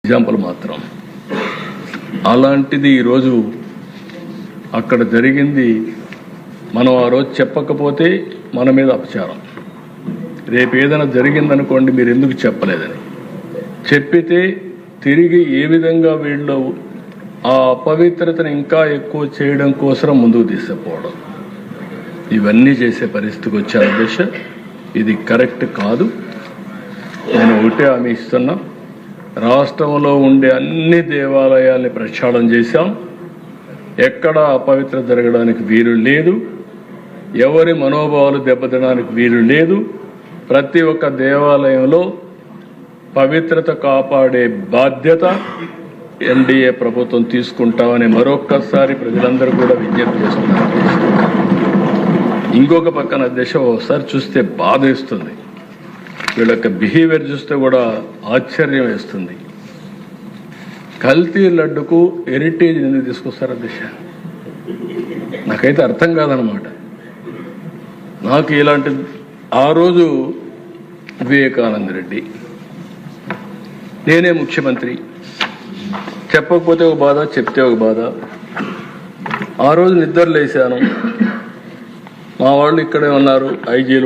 Example మాత్రం. అలాంటిది ఈరోజు అక్కడ జరిగింది. మనం ఆ రోజు చెప్పకపోతే మన మీద అపచారం. రేపు ఏదైనా జరిగిందనుకోండి, మీరు ఎందుకు చెప్పలేదని చెప్పితే తిరిగి ఏ విధంగా వీళ్ళు ఆ అపవిత్రతను ఇంకా ఎక్కువ చేయడం కోసం ముందుకు తీసుకుపోవడం, ఇవన్నీ చేసే పరిస్థితికి వచ్చారు దశ. ఇది కరెక్ట్ కాదు. నేను ఒకటే హామీ ఇస్తున్నా, రాష్ట్రంలో ఉండే అన్ని దేవాలయాల్ని ప్రక్షాళన చేశాం. ఎక్కడ అపవిత్రత జరగడానికి వీలు లేదు, ఎవరి మనోభావాలు దెబ్బతినడానికి వీలు లేదు. ప్రతి ఒక్క దేవాలయంలో పవిత్రత కాపాడే బాధ్యత ఎన్డీఏ ప్రభుత్వం తీసుకుంటామని మరొక్కసారి ప్రజలందరూ కూడా విజ్ఞప్తి చేస్తున్నారు. ఇంకొక పక్కన దశ ఒకసారి చూస్తే బాధ వేస్తుంది. వీళ్ళ యొక్క బిహేవియర్ చూస్తే కూడా ఆశ్చర్యం వేస్తుంది. కల్తీ లడ్డుకు హెరిటేజ్ ఎందుకు తీసుకొస్తారా దిశ? నాకైతే అర్థం కాదనమాట. నాకు ఇలాంటి ఆ రోజు వివేకానంద రెడ్డి, నేనే ముఖ్యమంత్రి, చెప్పకపోతే ఒక బాధ, చెప్తే ఒక బాధ. ఆ రోజు నిద్రలేసాను, మా వాళ్ళు ఇక్కడే ఉన్నారు, ఐజీలు